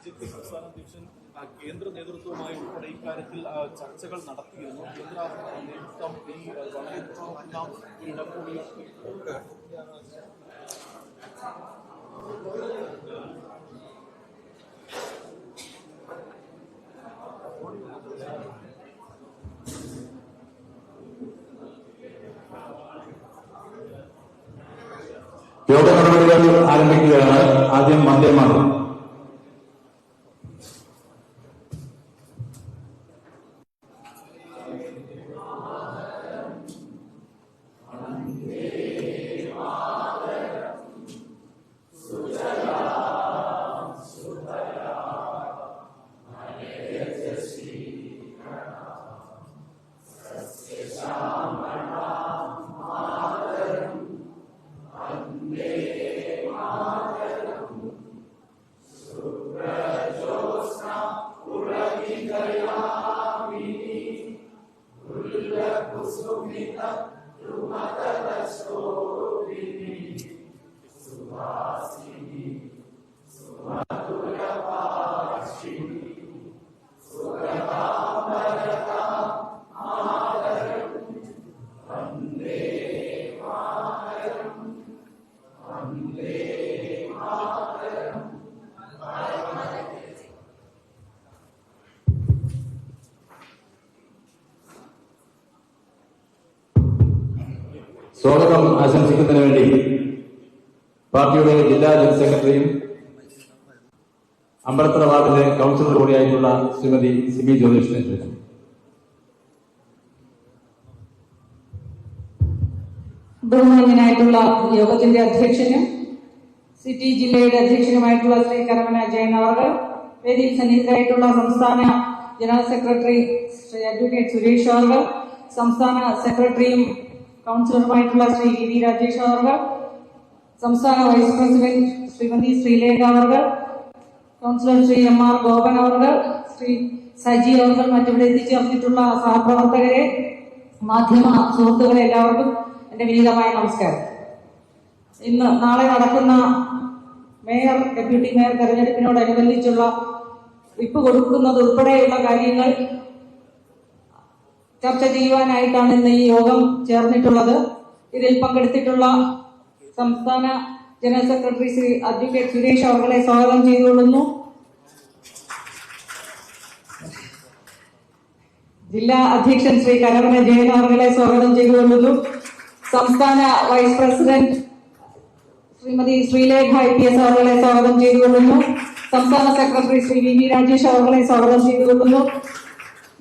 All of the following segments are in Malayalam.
ബി.ജെ.പി. സംസ്ഥാന അധ്യക്ഷൻ കേന്ദ്ര നേതൃത്വവുമായി ഉൾപ്പെടെ ഇക്കാര്യത്തിൽ ചർച്ചകൾ നടത്തിയിരുന്നു. കേന്ദ്ര നേതൃത്വം ഈ വളരെ യോഗ നടപടികൾ ആരംഭിക്കുകയാണ്. ആദ്യം വന്ദേമാതരം. സ്വാഗതം ആശംസിക്കുന്നതിന് വേണ്ടി പാർട്ടിയുടെ ജില്ലാ ജനറൽ സെക്രട്ടറിയും അമ്പലത്തറ വാർഡിലെ കൌൺസിലർ കൂടിയായിട്ടുള്ള ശ്രീമതി സിമി ജ്യോതിഷിനെ ക്ഷണിച്ചു. ബഹുമാന്യനായിട്ടുള്ള യോഗത്തിന്റെ അധ്യക്ഷനും സിറ്റി ജില്ലയുടെ അധ്യക്ഷനുമായിട്ടുള്ള ശ്രീ കരമന ജയൻ അവർ, വേദിയിൽ സന്നിഹിതരായിട്ടുള്ള സംസ്ഥാന general secretary Shri advocate Suresh അവർ, സംസ്ഥാന സെക്രട്ടറിയും കൌൺസിലറുമായിട്ടുള്ള ശ്രീ വി രാജേഷ് അവർ, സംസ്ഥാന വൈസ് പ്രസിഡന്റ് ശ്രീമതി ശ്രീലേഖ അവർ, കൌൺസിലർ ശ്രീ എം.ആർ. ഗോപൻ അവർ, ശ്രീ സജി അവർ, മറ്റിവിടെ എത്തിച്ചേർന്നിട്ടുള്ള സഹപ്രവർത്തകരെ, മാധ്യമ സുഹൃത്തുക്കളെ എല്ലാവർക്കും എന്റെ വിനീതമായ നമസ്കാരം. നാളെ നടക്കുന്ന മേയർ, ഡെപ്യൂട്ടി മേയർ തെരഞ്ഞെടുപ്പിനോടനുബന്ധിച്ചുള്ള വിപ്പ് കൊടുക്കുന്നത് ഉൾപ്പെടെയുള്ള കാര്യങ്ങൾ ചർച്ച ചെയ്യുവാനായിട്ടാണ് ഇന്ന് ഈ യോഗം ചേർന്നിട്ടുള്ളത്. ഇതിൽ പങ്കെടുത്തിട്ടുള്ള സംസ്ഥാന general secretary Shri advocate Suresh അവരെ സ്വാഗതം ചെയ്തുകൊള്ളുന്നു. ജില്ലാ അധ്യക്ഷൻ ശ്രീ കരമന ജയൻ അവരെ സ്വാഗതം ചെയ്തുകൊള്ളുന്നു. സംസ്ഥാന vice president Shrimati Sreelekha IPS അവരെ സ്വാഗതം ചെയ്തുകൊള്ളുന്നു. സംസ്ഥാന സെക്രട്ടറി ശ്രീ വി രാജേഷ് അവരെ സ്വാഗതം ചെയ്തുകൊള്ളുന്നു.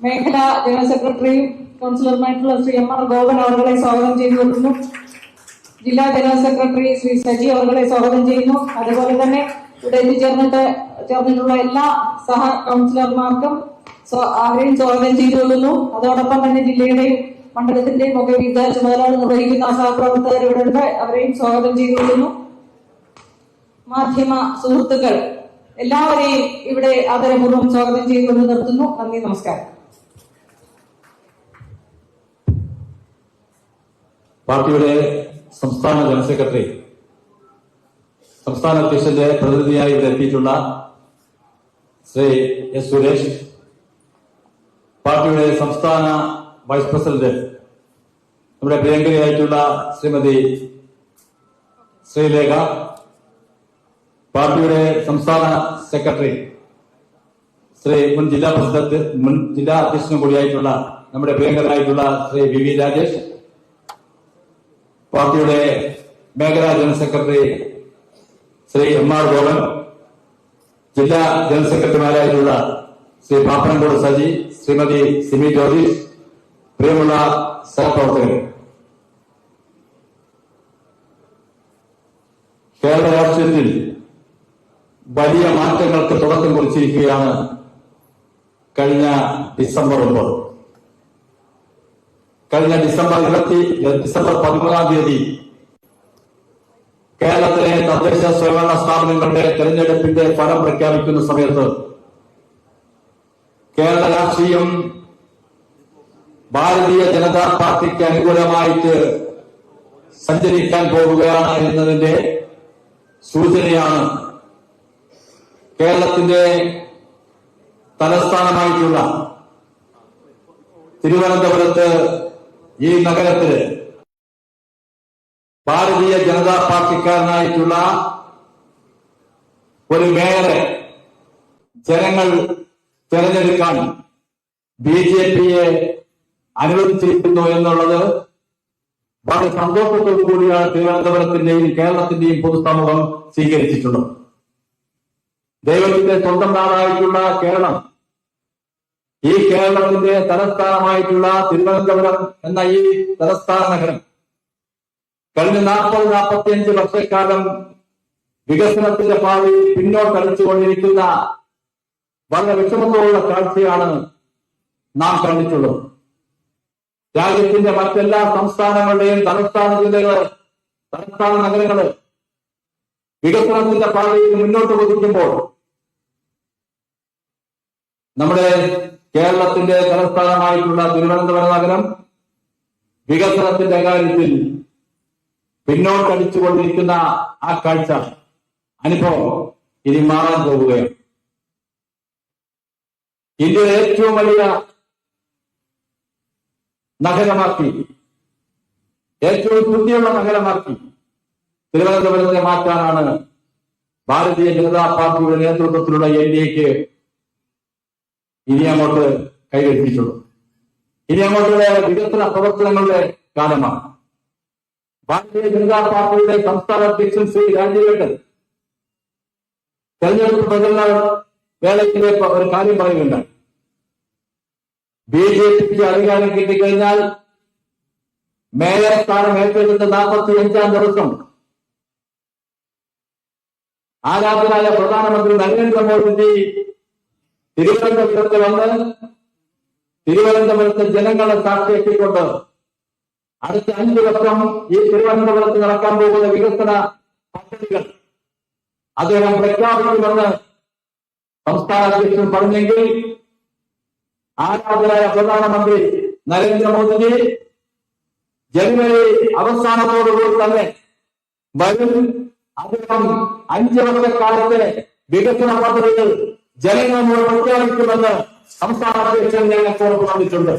മേഖലാ ജനറൽ സെക്രട്ടറിയും കൌൺസിലറുമായിട്ടുള്ള ശ്രീ എം.ആർ. ഗോപൻ അവരെ സ്വാഗതം ചെയ്തുകൊള്ളുന്നു. ജില്ലാ ജനറൽ സെക്രട്ടറി ശ്രീ സജി അവരെ സ്വാഗതം ചെയ്യുന്നു. അതുപോലെ തന്നെ ഇവിടെ ചേർന്നിട്ടുള്ള എല്ലാ സഹ കൌൺസിലർമാർക്കും അവരെയും സ്വാഗതം ചെയ്തുകൊള്ളുന്നു. അതോടൊപ്പം തന്നെ ജില്ലയുടെയും മണ്ഡലത്തിന്റെയും ഒക്കെ വിവിധ ചുമതലകൾ നിർവഹിക്കുന്ന സഹപ്രവർത്തകർ ഇവിടെ ഉണ്ട്, അവരെയും സ്വാഗതം ചെയ്തുകൊള്ളുന്നു. മാധ്യമ സുഹൃത്തുക്കൾ എല്ലാവരെയും ഇവിടെ ആദരപൂർവ്വം സ്വാഗതം ചെയ്തുകൊണ്ട് നിർത്തുന്നു. നന്ദി, നമസ്കാരം. പാർട്ടിയുടെ സംസ്ഥാന ജനറൽ സെക്രട്ടറി, സംസ്ഥാന അധ്യക്ഷന്റെ പ്രതിനിധിയായി ഇവിടെ എത്തിയിട്ടുള്ള ശ്രീ എസ് സുരേഷ്, പാർട്ടിയുടെ സംസ്ഥാന വൈസ് പ്രസിഡന്റ് നമ്മുടെ പ്രിയങ്കരിയായിട്ടുള്ള ശ്രീമതി ശ്രീലേഖ, പാർട്ടിയുടെ സംസ്ഥാന സെക്രട്ടറി ശ്രീ മുൻ ജില്ലാ പ്രസിഡന്റ്, മുൻ ജില്ലാ അധ്യക്ഷനും കൂടിയായിട്ടുള്ള നമ്മുടെ പ്രിയങ്കരായിട്ടുള്ള ശ്രീ വി രാജേഷ്, പാർട്ടിയുടെ മേഖലാ general secretary Shri M R. Gopan, ജില്ലാ ജനറൽ സെക്രട്ടറിമാരായിട്ടുള്ള ശ്രീ പാപ്പനംകോട് സജി, ശ്രീമതി സിമി ജ്യോതിഷ്, പ്രിയമുള്ള സഹപ്രവർത്തകർ, കേരള രാഷ്ട്രീയത്തിൽ വലിയ മാറ്റങ്ങൾക്ക് തുടക്കം കുറിച്ചിരിക്കുകയാണ് കഴിഞ്ഞ ഡിസംബർ 9. കഴിഞ്ഞ ഡിസംബർ 13-ാം തീയതി കേരളത്തിലെ തദ്ദേശ സ്വയംഭരണ സ്ഥാപനങ്ങളുടെ തെരഞ്ഞെടുപ്പിന്റെ ഫലം പ്രഖ്യാപിക്കുന്ന സമയത്ത് കേരള രാഷ്ട്രീയം ഭാരതീയ ജനതാ പാർട്ടിക്ക് അനുകൂലമായിട്ട് സഞ്ചരിക്കാൻ പോവുകയാണ് എന്നതിന്റെ സൂചനയാണ് കേരളത്തിന്റെ തലസ്ഥാനമായിട്ടുള്ള തിരുവനന്തപുരത്ത് ഈ നഗരത്തില് ഭാരതീയ ജനതാ പാർട്ടിക്കാരനായിട്ടുള്ള ഒരു മേയറെ ജനങ്ങൾ തെരഞ്ഞെടുക്കാൻ BJPയെ അനുവദിച്ചിരിക്കുന്നു എന്നുള്ളത് വളരെ സന്തോഷത്തോടു കൂടിയാണ് തിരുവനന്തപുരത്തിന്റെയും കേരളത്തിന്റെയും പൊതുസമൂഹം സ്വീകരിച്ചിട്ടുള്ളത്. ദൈവത്തിന്റെ സ്വന്തം നാടായിട്ടുള്ള കേരളം, ഈ കേരളത്തിന്റെ തലസ്ഥാനമായിട്ടുള്ള തിരുവനന്തപുരം എന്ന ഈ തലസ്ഥാന നഗരം കഴിഞ്ഞ 40-45 വർഷക്കാലം വികസനത്തിന്റെ പാതയിൽ പിന്നോട്ടടിച്ചുകൊണ്ടിരിക്കുന്ന വളരെ വിഷമത്തോടുള്ള കാഴ്ചയാണ് നാം കണ്ടിട്ടുള്ളത്. രാജ്യത്തിന്റെ മറ്റെല്ലാ സംസ്ഥാനങ്ങളുടെയും തലസ്ഥാന ജില്ലകള്, തലസ്ഥാന നഗരങ്ങള് വികസനത്തിന്റെ പാതയിൽ മുന്നോട്ട് കുതിക്കുമ്പോൾ നമ്മുടെ കേരളത്തിന്റെ തലസ്ഥാനമായിട്ടുള്ള തിരുവനന്തപുരം നഗരം വികസനത്തിന്റെ കാര്യത്തിൽ പിന്നോട്ടടിച്ചുകൊണ്ടിരിക്കുന്ന ആ കാഴ്ച അനുഭവം ഇനി മാറാൻ പോവുകയാണ്. ഇന്ത്യയിലെ ഏറ്റവും വലിയ നഗരമാക്കി, ഏറ്റവും ശുദ്ധിയുള്ള നഗരമാക്കി തിരുവനന്തപുരത്തെ മാറ്റാനാണ് ഭാരതീയ ജനതാ പാർട്ടിയുടെ നേതൃത്വത്തിലുള്ള NDAക്ക് ഇനി അങ്ങോട്ട് കൈവരിച്ചിട്ടുള്ളത്. ഇനി അങ്ങോട്ടുള്ള വികസന പ്രവർത്തനങ്ങളുടെ കാലമാണ്. ഭാരതീയ ജനതാ പാർട്ടിയുടെ സംസ്ഥാന അധ്യക്ഷൻ ശ്രീ രാജീവേട്ടൻ തെരഞ്ഞെടുപ്പ് പ്രചരണ വേളയിലെ ഒരു കാര്യം പറയുകയുണ്ടായി. BJPക്ക് അധികാരം കിട്ടിക്കഴിഞ്ഞാൽ മേയർ സ്ഥാനം ഏറ്റെടുത്ത 45-ാം ദിവസം ആരാധനായ പ്രധാനമന്ത്രി നരേന്ദ്രമോദിജി തിരുവനന്തപുരത്ത് വന്ന് തിരുവനന്തപുരത്തെ ജനങ്ങളെ സാക്ഷിയാക്കിക്കൊണ്ട് അടുത്ത 5 വർഷം ഈ തിരുവനന്തപുരത്ത് നടക്കാൻ പോകുന്ന വികസന പദ്ധതികൾ അദ്ദേഹം പ്രഖ്യാപിക്കുമെന്ന് സംസ്ഥാന അധ്യക്ഷൻ പറഞ്ഞെങ്കിൽ ആരാധനായ പ്രധാനമന്ത്രി നരേന്ദ്രമോദിജി ജനുവരി അവസാനത്തോടുകൂടി തന്നെ വരും അദ്ദേഹം 5 വർഷക്കാലത്തെ വികസന പദ്ധതികൾ ജനങ്ങളോട് പ്രഖ്യാപിക്കുമെന്ന് സംസ്ഥാന അധ്യക്ഷൻ ഞങ്ങൾക്ക് ഉറപ്പ് തന്നിട്ടുണ്ട്.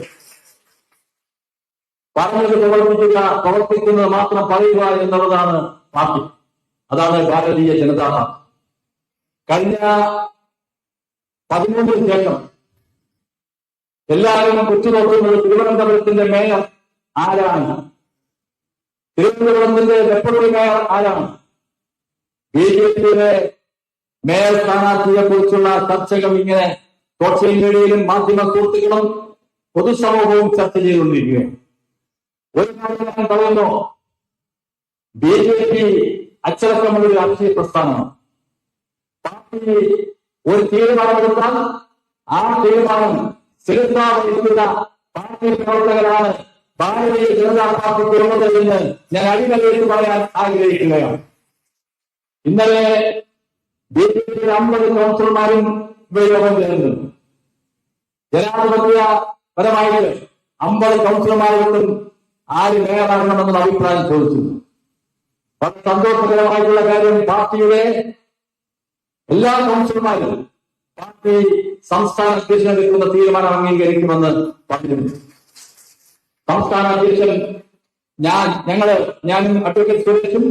പറഞ്ഞത് പ്രവർത്തിക്കുക, പ്രവർത്തിക്കുന്നത് മാത്രം പറയുക എന്നുള്ളതാണ് പാർട്ടി. അതാണ് ഭാരതീയ ജനതാ പാർട്ടി. കഴിഞ്ഞ 13 ശേഷം എല്ലാവരും ഉറ്റുനോക്കുന്നത് തിരുവനന്തപുരത്തിന്റെ മേയർ ആരാണ്, തിരുവനന്തപുരത്തിന്റെ ഡെപ്യൂട്ടി മേയർ ആരാണ്. BJPയുടെ മേയർ സ്ഥാനാർത്ഥിയെ കുറിച്ചുള്ള ചർച്ചകൾ ഇങ്ങനെ സോഷ്യൽ മീഡിയയിലും മാധ്യമ സുഹൃത്തുക്കളും പൊതുസമൂഹവും ചർച്ച ചെയ്തുകൊണ്ടിരിക്കുകയാണ്. ഒരു കാര്യം ഞാൻ പറയുന്നു, BJP അച്ചടക്കമുള്ള ഒരു രാഷ്ട്രീയ പ്രസ്ഥാനമാണ്. പാർട്ടി ഒരു തീരുമാനമെടുത്താൽ ആ തീരുമാനം ശിരസാവഹിക്കുന്ന പാർട്ടി പ്രവർത്തകരാണ് ഭാരതീയ ജനതാ പാർട്ടിക്കുള്ളത് എന്ന് ഞാൻ അടിവരയിട്ട് പറയാൻ ആഗ്രഹിക്കുകയാണ്. ഇന്നലെ BJPയുടെ 50 കൗൺസിലർമാരും ഇവിടെ യോഗം ചേർന്നു. ജനാധിപത്യപരമായിട്ട് 50 കൗൺസിലർമാരോടും ആര് മേയറാകണമെന്നുള്ള അഭിപ്രായം ചോദിച്ചു. വളരെ സന്തോഷകരമായിട്ടുള്ള കാര്യം, പാർട്ടിയുടെ എല്ലാ കൗൺസിലർമാരും പാർട്ടി സംസ്ഥാന അധ്യക്ഷൻ എടുക്കുന്ന തീരുമാനം അംഗീകരിക്കുമെന്ന് പറഞ്ഞിരുന്നു. സംസ്ഥാന അധ്യക്ഷൻ ഞാനും അഡ്വക്കേറ്റ് സുരേഷും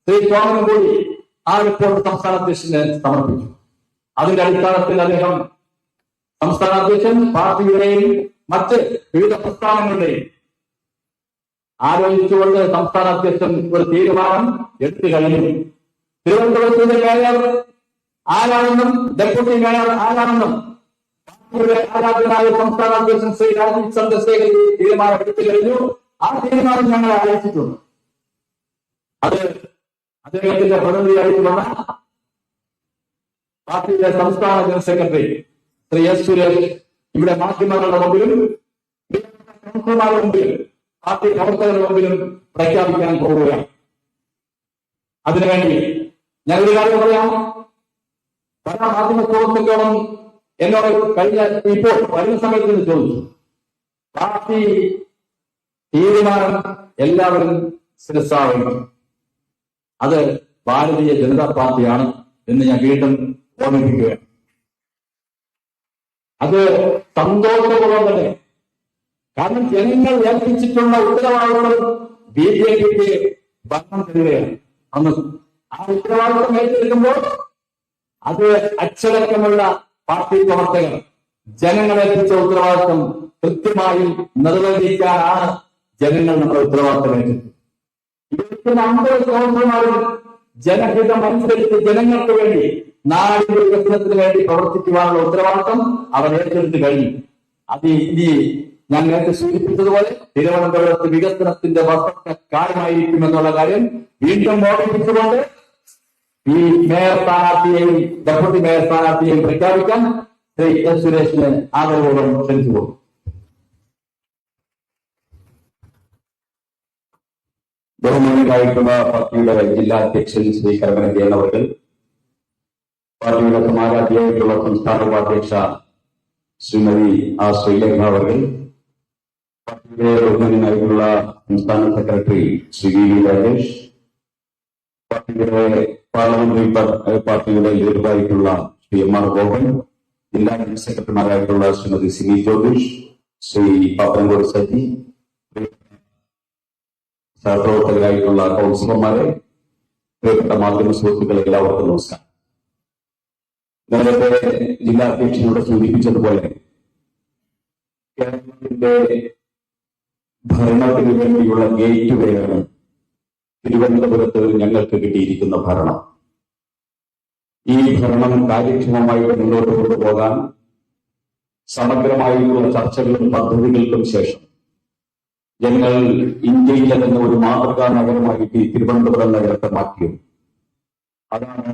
ശ്രീ സ്വാമിനും കൂടി ആ റിപ്പോർട്ട് സംസ്ഥാന അധ്യക്ഷന് സമർപ്പിച്ചു. അതിന്റെ അടിസ്ഥാനത്തിൽ അദ്ദേഹം സംസ്ഥാന അധ്യക്ഷൻ പാർട്ടിയുടെയും മറ്റ് വിവിധ പ്രസ്ഥാനങ്ങളുടെയും ആലോചിച്ചുകൊണ്ട് സംസ്ഥാന അധ്യക്ഷൻ ഒരു തീരുമാനം എടുത്തു കഴിഞ്ഞു. തിരുവനന്തപുരത്തിന്റെ മേയർ ആരാണെന്നും ഡെപ്യൂട്ടി മേയർ ആരാണെന്നും പാർട്ടിയുടെ ആരാധനായ സംസ്ഥാന അധ്യക്ഷൻ ശ്രീ രാജീവ് ചന്ദ്രശേഖർ തീരുമാനം എടുത്തു കഴിഞ്ഞു. ആ തീരുമാനം ഞങ്ങൾ അറിയിച്ചിട്ടുണ്ട്. അത് അദ്ദേഹത്തിന്റെ പ്രതിനിധിയായിട്ട് വന്ന പാർട്ടിയുടെ സംസ്ഥാന general secretary Shri S. Suresh ഇവിടെ മാധ്യമങ്ങളുടെ മുമ്പിലും കൗൺസിലർമാരുടെ മുമ്പിലും പാർട്ടി പ്രവർത്തകരുടെ മുമ്പിലും പ്രഖ്യാപിക്കാൻ പോവുകയാണ്. അതിനുവേണ്ടി ഞാനൊരു കാര്യം പറയാം. പല മാധ്യമ സുഹൃത്തുക്കളും എന്നോട് ഇപ്പോൾ വരുന്ന സമയത്ത് നിന്ന് ചോദിച്ചു, പാർട്ടി തീരുമാനം എല്ലാവരും ശിരസാവണം, അത് ഭാരതീയ ജനതാ പാർട്ടിയാണ് എന്ന് ഞാൻ വീണ്ടും ഓർമ്മിപ്പിക്കുകയാണ്. അത് സന്തോഷപൂർവ്വം തന്നെ. കാരണം ജനങ്ങൾ ഏൽപ്പിച്ചിട്ടുള്ള ഉത്തരവാദിത്വം BJPക്ക് ഭരണം തരികയാണ്. അന്ന് ആ ഉത്തരവാദിത്വം ഏറ്റെടുക്കുമ്പോൾ അത് അച്ചടക്കമുള്ള പാർട്ടി പ്രവർത്തകർ ജനങ്ങളേൽപ്പിച്ച ഉത്തരവാദിത്വം കൃത്യമായി നിർവഹിക്കാനാണ് ജനങ്ങൾ നമ്മുടെ ഉത്തരവാദിത്വം ഏറ്റെടുത്തത്. 50 കൗൺസിലർമാരും ജനഹിതം അനുസരിച്ച് ജനങ്ങൾക്ക് വേണ്ടി നാടിന്റെ വികസനത്തിന് വേണ്ടി പ്രവർത്തിക്കുവാനുള്ള ഉത്തരവാദിത്വം അവർ ഏറ്റെടുത്ത് കഴിഞ്ഞു. അത് ഇനി ഞാൻ നേരത്തെ സൂചിപ്പിച്ചതുപോലെ തിരുവനന്തപുരത്ത് വികസനത്തിന്റെ വർദ്ധന കാര്യമായിരിക്കുമെന്നുള്ള കാര്യം വീണ്ടും ഓർമ്മിപ്പിച്ചുകൊണ്ട് ഈ മേയർ സ്ഥാനാർത്ഥിയെയും ഡെപ്യൂട്ടി മേയർ സ്ഥാനാർത്ഥിയെയും പ്രഖ്യാപിക്കാൻ ശ്രീ എസ് സുരേഷിന് ആദരവോടും ക്ഷണിച്ചു പോകും. ബഹുമാനികളായിട്ടുള്ള പാർട്ടിയുടെ ജില്ലാ അധ്യക്ഷൻ ശ്രീ കരമന ജയൻ അവർ, പാർട്ടിയുടെ സമാജാധ്യക്ഷയായിട്ടുള്ള സംസ്ഥാന ഉപാധ്യക്ഷ ശ്രീമതി ആർ ശ്രീലേഖ അവർ, പാർട്ടിയുടെ ബഹുമാനായിട്ടുള്ള സംസ്ഥാന സെക്രട്ടറി ശ്രീ വി രാജേഷ്, പാർട്ടിയുടെ പാർലമെന്ററി പാർട്ടിയുടെ ലീഡറായിട്ടുള്ള ശ്രീ എം ആർ ഗോപൻ, ജില്ലാ ജനറൽ സെക്രട്ടറിമാരായിട്ടുള്ള ശ്രീമതി സിമി ജ്യോതിഷ്, ശ്രീ പാപ്പനംകോട് സജി, സഹപ്രവർത്തകരായിട്ടുള്ള കൗൺസിലർമാരെ, പ്രിയപ്പെട്ട മാധ്യമ സുഹൃത്തുക്കളെ, എല്ലാവർക്കും നമസ്കാരം. നേരത്തെ ജില്ലാ അധ്യക്ഷനോട് സൂചിപ്പിച്ചതുപോലെ കേരളത്തിന്റെ ഭരണത്തിന് വേണ്ടിയുള്ള ഗേറ്റ് വേയാണ് തിരുവനന്തപുരത്ത് ഞങ്ങൾക്ക് കിട്ടിയിരിക്കുന്ന ഭരണം. ഈ ഭരണം കാര്യക്ഷമമായിട്ട് മുന്നോട്ട് കൊണ്ടുപോകാൻ സമഗ്രമായിട്ടുള്ള ചർച്ചകളും പദ്ധതികൾക്കും ശേഷം ഞങ്ങൾ ഇന്ത്യയിലെ തന്നെ ഒരു മാതൃകാ നഗരമായിട്ട് തിരുവനന്തപുരം നഗരത്തെ മാറ്റിയത്. അതാണ്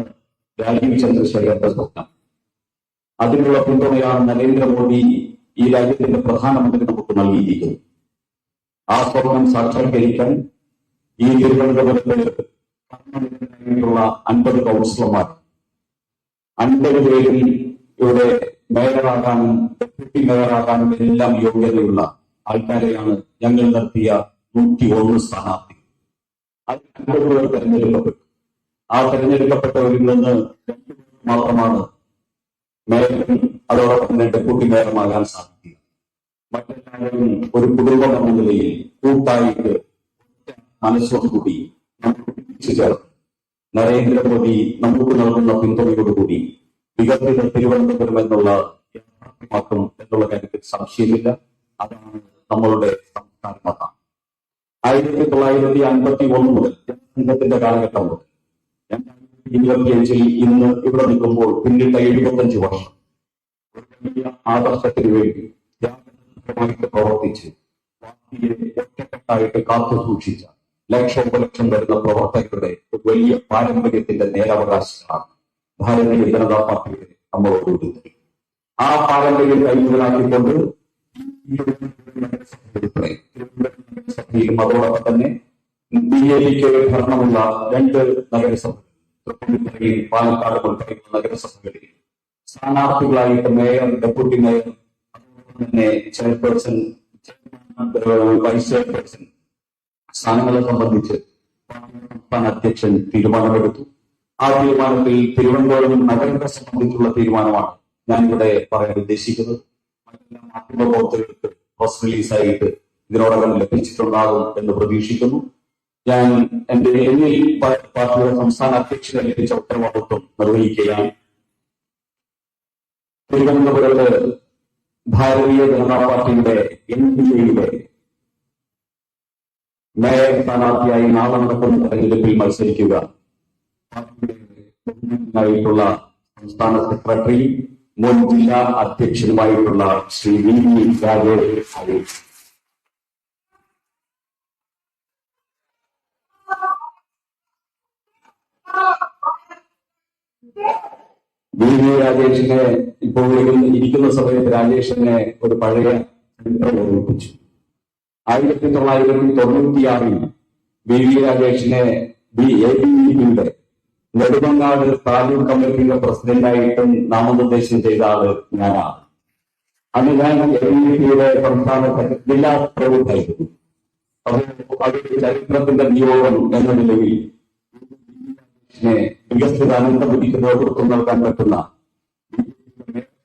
രാജീവ് ചന്ദ്രശേഖരന്റെ സ്വപ്നം. അതിനുള്ള പിന്തുണയാണ് നരേന്ദ്രമോദി ഈ രാജ്യത്തിന്റെ പ്രധാനമന്ത്രി നമുക്ക് നൽകിയിരിക്കുന്നത്. ആ സ്വപ്നം സാക്ഷാത്കരിക്കാൻ ഈ തിരുവനന്തപുരത്ത് ഭരണനിരതരായിട്ടുള്ള 50 കൗൺസിലർമാർ 50 പേരിൽ ഇവിടെ മേയറാകാനും ഡെപ്യൂട്ടി മേയറാകാനും എല്ലാം യോഗ്യതയുള്ള ആൾക്കാരെയാണ് ഞങ്ങൾ നടത്തിയ 101 സ്ഥാനാർത്ഥികൾ. അതിൽ 50 പേർ തെരഞ്ഞെടുക്കപ്പെട്ടു. ആ തെരഞ്ഞെടുക്കപ്പെട്ടവരിൽ നിന്ന് 2 പേർ മാത്രമാണ് മേയറും അതോടൊപ്പം തന്നെ ഡെപ്യൂട്ടി മേയറുമാകാൻ സാധിക്കുക. മറ്റെല്ലാവരും ഒരു കുടുംബം എന്ന നിലയിൽ കൂട്ടായിട്ട് മനസ്സോടുകൂടി നമുക്ക് പിടിച്ചു ചേർത്ത് നരേന്ദ്രമോദി നമുക്ക് നൽകുന്ന പിന്തുണയോടുകൂടി വികസിത തിരുവനന്തപുരം എന്നുള്ള യാഥാർത്ഥ്യമാക്കും എന്നുള്ള കാര്യത്തിൽ സംശയമില്ല. അതാണ് നമ്മളുടെ സംസ്ഥാന മതം. 1951 മുതൽ ജനസംഘത്തിന്റെ കാലഘട്ടം മുതൽ 2025 ഇന്ന് ഇവിടെ നിൽക്കുമ്പോൾ പിന്നിട്ട 75 വർഷം ഒരു വലിയ ആദർശത്തിന് വേണ്ടി ത്യാഗമായിട്ട് പ്രവർത്തിച്ച് പാർട്ടിയെ ഒറ്റക്കെട്ടായിട്ട് കാത്തു സൂക്ഷിച്ച ലക്ഷോപലക്ഷം വരുന്ന പ്രവർത്തകരുടെ ഒരു വലിയ പാരമ്പര്യത്തിന്റെ നേരവകാശികളാണ് ഭാരതീയ ജനതാ പാർട്ടിയുടെ നമ്മളോട്. ആ പാരമ്പര്യം കൈമുതലാക്കിക്കൊണ്ട് സഭയിലും അതോടൊപ്പം തന്നെ BJPക്ക് ഭരണമുള്ള 2 നഗരസഭകൾ തൃപ്പൂണിത്തുറയിൽ പാലക്കാട് ഉൾപ്പെടെയുള്ള നഗരസഭകളിൽ സ്ഥാനാർത്ഥികളായിട്ട് മേയർ, ഡെപ്യൂട്ടി മേയർ, അതോടൊപ്പം തന്നെ ചെയർപേഴ്സൺ, വൈസ് ചെയർപേഴ്സൺ സ്ഥാനങ്ങളെ സംബന്ധിച്ച് സംസ്ഥാന അധ്യക്ഷൻ തീരുമാനമെടുത്തു. ആ തീരുമാനത്തിൽ തിരുവനന്തപുരം നഗരത്തെ സംബന്ധിച്ചുള്ള തീരുമാനമാണ് ഞാനിവിടെ പറയാൻ ഉദ്ദേശിക്കുന്നത്. മറ്റെല്ലാ മാധ്യമപ്രവർത്തകർക്ക് പ്രസ് റിലീസായിട്ട് ഇതിനോടകം ലഭിച്ചിട്ടുണ്ടാകും എന്ന് പ്രതീക്ഷിക്കുന്നു. ഞാൻ എന്നിൽ പാർട്ടിയുടെ സംസ്ഥാന അധ്യക്ഷനെ ലഭിച്ച ഉത്തരവാദിത്വം നിർവഹിക്കുകയാണ്. തിരുവനന്തപുരത്ത് ഭാരതീയ ജനതാ പാർട്ടിയുടെ NDAയുടെ മേയർ സ്ഥാനാർത്ഥിയായി നാളെ നടക്കുന്ന തെരഞ്ഞെടുപ്പിൽ മത്സരിക്കുക പാർട്ടിയുടെ സംസ്ഥാന സെക്രട്ടറി മുൻ ജില്ലാ അധ്യക്ഷനുമായിട്ടുള്ള ശ്രീ വി രാജേഷ്. വി രാജേഷിനെ ഇപ്പോൾ ഇരിക്കുന്ന സമയത്ത് രാജേഷിനെ ഒരു പഴയ ചരിത്രം ഓർമ്മിപ്പിച്ചു. 1996 വി രാജേഷിനെ ABVPയുടെ നെടുമങ്ങാട് താലൂക്ക് കമ്മിറ്റിയുടെ പ്രസിഡന്റായിട്ടും നാമനിർദ്ദേശം ചെയ്ത ആള് ഞാനാണ്. അന്ന് ഞാൻ ABVPയുടെ സംസ്ഥാന ജില്ലാ പ്രമുഖായിരുന്നു. അത് ചരിത്രത്തിന്റെ നിയോഗം എന്ന നിലയിൽ വികസിത അനന്തപുരിക്ക് നേതൃത്വം നൽകാൻ പറ്റുന്ന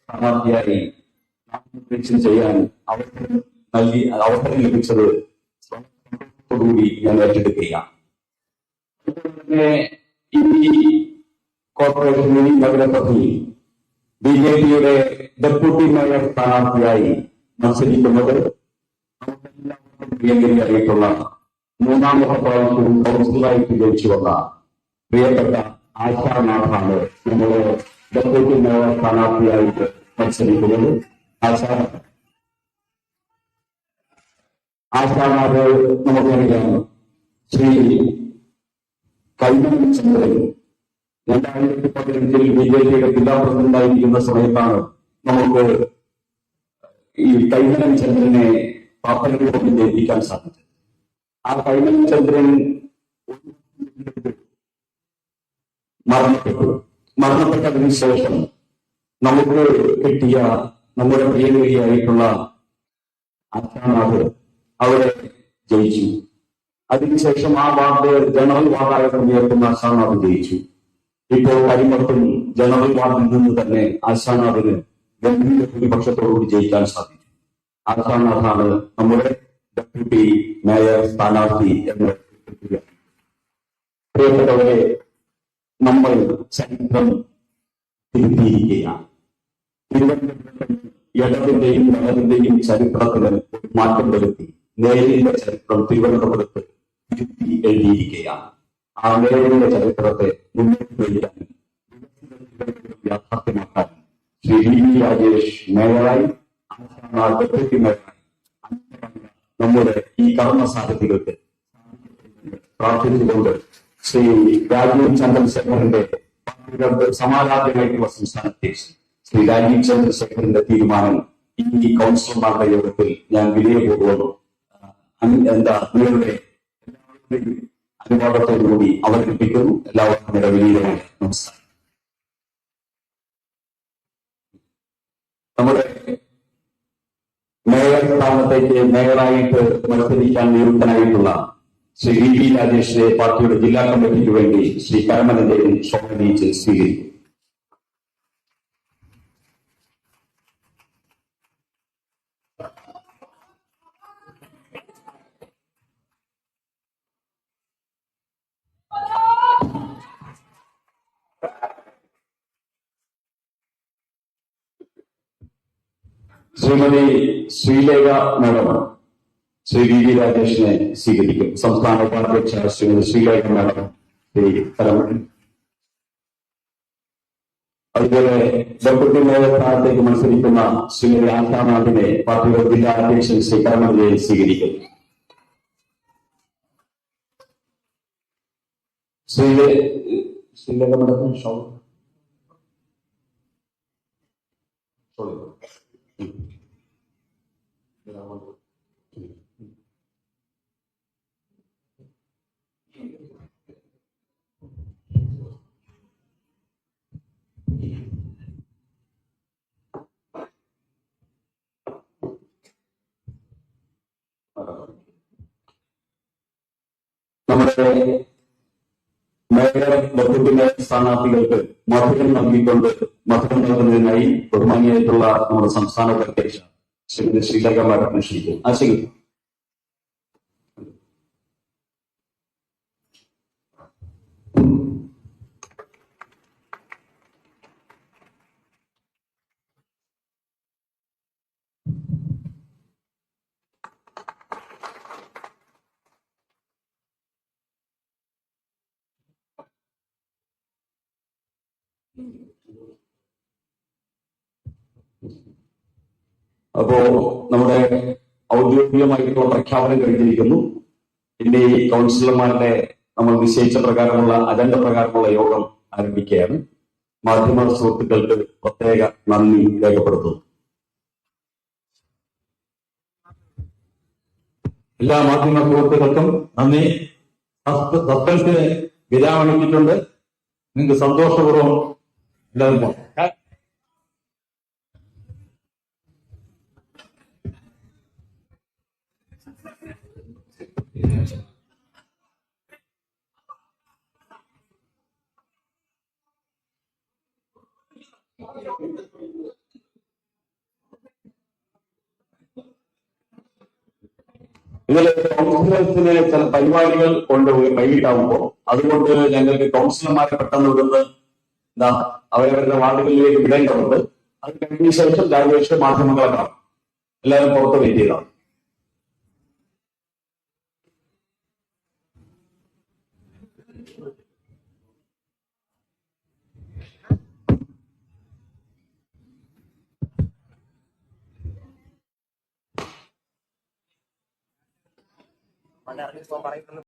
സ്ഥാനാർത്ഥിയായി നാമനിർദ്ദേശം ചെയ്യാൻ അവസരം ലഭിച്ചത് കൂടി ഞാൻ ഏറ്റെടുക്കുകയാണ്. ഈ കോർപ്പറേഷനിൽ നഗരസഭയിൽ BJP-യുടെ ഡെപ്യൂട്ടി മേയർ സ്ഥാനാർത്ഥിയായി മത്സരിക്കുന്നത് നമുക്കെല്ലാവർക്കും പ്രിയങ്കരിയായിട്ടുള്ള മൂന്നാമത്തെ പ്രാവശ്യം കൗൺസിലറായിട്ട് ജയിച്ചു വന്ന പ്രിയപ്പെട്ട ആശാനാഥാണ് നമ്മുടെ ഡെപ്യൂട്ടി മേയർ സ്ഥാനാർത്ഥിയായിട്ട് മത്സരിക്കുന്നത്. ആശാനാഥ് നമുക്കറിയാം. ശ്രീ കൈമനചന്ദ്രൻ 2015 BJP-യുടെ ജില്ലാ പ്രസിഡന്റായിരിക്കുന്ന സമയത്താണ് നമുക്ക് ഈ കൈമനചന്ദ്രനെ പാപ്പനോട് ജയിപ്പിക്കാൻ സാധിച്ചത്. ആ കൈമനചന്ദ്രൻ മരണപ്പെട്ടതിന് ശേഷം നമുക്ക് കിട്ടിയ നമ്മുടെ പ്രിയങ്കരിയായിട്ടുള്ള ആശാനാഥ് അവിടെ ജയിച്ചു. അതിനുശേഷം ആ വാർഡ് ജനറൽ വാർഡായ സമയത്തും ആശാനാഥ് ജയിച്ചു. ഇപ്പോൾ കരിമത്തും ജനറൽ വാർഡിൽ നിന്ന് തന്നെ ആശാനാഥിന് ഗംഭീര ഭൂരിപക്ഷത്തോടുകൂടി ജയിക്കാൻ സാധിച്ചു. ആശാനാഥാണ് നമ്മുടെ ഡെപ്യൂട്ടി മേയർ സ്ഥാനാർത്ഥി എന്ന് പ്രിയപ്പെട്ടവരെ, നമ്മൾ ചരിത്രം തിരുത്തിയിരിക്കുകയാണ്. തിരുവനന്തപുരം ഇടതിന്റെയും വലതിന്റെയും ചരിത്രത്തിന് മാറ്റം വരുത്തി നേരിന്റെ ചരിത്രം തിരുവനന്തപുരത്ത് തിരുത്തി എഴുതിയിരിക്കുകയാണ്. ആ നേരിന്റെ ചരിത്രത്തെ മുന്നോട്ട് വയ്ക്കാൻ യാഥാർത്ഥ്യമാക്കാൻ ശ്രീ VV രാജേഷ് മേയറായി, ഡെപ്യൂട്ടി മേയറായി നമ്മുടെ ഈ കർമ്മ സാരഥികൾക്ക് പ്രാർത്ഥിച്ചുകൊണ്ട് ശ്രീ രാജീവ് ചന്ദ്രശേഖരന്റെ സമാരാധ്യമായിട്ടുള്ള സംസ്ഥാന അധ്യക്ഷൻ ശ്രീ രാജീവ് ചന്ദ്രശേഖരന്റെ തീരുമാനം ഈ കൗൺസിലർമാരുടെ യോഗത്തിൽ ഞാൻ വിലയിരുത്തുന്നു. നിങ്ങളുടെ എല്ലാവരുടെയും അനുവാദത്തോടുകൂടി അവതരിപ്പിക്കുന്നു. എല്ലാവർക്കും എൻ്റെ വിനീതമായ നമസ്കാരം. നമ്മുടെ മേയർ സ്ഥാനത്തേക്ക് മേയറായിട്ട് മത്സരിക്കാൻ നിയുക്തനായിട്ടുള്ള ശ്രീ VV രാജേഷിനെ പാർട്ടിയുടെ ജില്ലാ കമ്മിറ്റിക്ക് വേണ്ടി ശ്രീ കരമനന്ദേവൻ ക്ഷോഭനീച്ച് സ്വീകരിക്കും. ശ്രീമതി ശ്രീലേഖ മാഡം ശ്രീ VV രാജേഷിനെ സ്വീകരിക്കും. സംസ്ഥാന ഉപാധ്യക്ഷ ശ്രീമതി ശ്രീലേഖ മാഡം അതുപോലെ ഡെപ്യൂട്ടി മേയർ സ്ഥാനത്തേക്ക് മത്സരിക്കുന്ന ശ്രീമതി ആശാനാഥിനെ പാർട്ടിയുടെ ജില്ലാ അധ്യക്ഷൻ ശ്രീ കരമനയെ സ്വീകരിക്കും. ശ്രീലേഖ മാഡം നമ്മുടെ മേയർ ഡെപ്യൂട്ടി മേയർ സ്ഥാനാർത്ഥികൾക്ക് മധുരം നൽകുന്നതിനായി ബഹുമാനിയായിട്ടുള്ള നമ്മുടെ സംസ്ഥാന അധ്യക്ഷ ശ്രീമതി ശ്രീലേഖ മാഡം ക്ഷണിക്കും. ആശയം അപ്പോ നമ്മുടെ ഔദ്യോഗികമായിട്ടുള്ള പ്രഖ്യാപനം കഴിഞ്ഞിരിക്കുന്നു. ഇനി കൗൺസിലർമാരുടെ നമ്മൾ നിശ്ചയിച്ച പ്രകാരമുള്ള അജണ്ട പ്രകാരമുള്ള യോഗം ആരംഭിക്കുകയാണ്. മാധ്യമ സുഹൃത്തുക്കൾക്ക് പ്രത്യേക നന്ദി രേഖപ്പെടുത്തുന്നു. എല്ലാ മാധ്യമ സുഹൃത്തുക്കൾക്കും നന്ദി. സസ്പെൻസിന് വിരാമണിച്ചിട്ടുണ്ട്. നിങ്ങൾക്ക് സന്തോഷപൂർവ്വം എല്ലാവരും ഇതിൽ കൗൺസിലേഴ്സിന് ചില പരിപാടികൾ കൊണ്ടുപോയി വൈകിട്ടാവുമ്പോൾ അതുകൊണ്ട് ഞങ്ങൾക്ക് കൗൺസിലർമാരെ പെട്ടെന്ന് വിടുന്ന് എന്താ അവരവരുടെ വാർഡുകളിലേക്ക് വിടേണ്ടതുണ്ട്. അത് കഴിഞ്ഞ ശേഷം രാജേഷ് മാധ്യമങ്ങളെ കാണും. എല്ലാവരും പുറത്ത് വെയിറ്റ് ചെയ്താണ്. പറയുന്നത്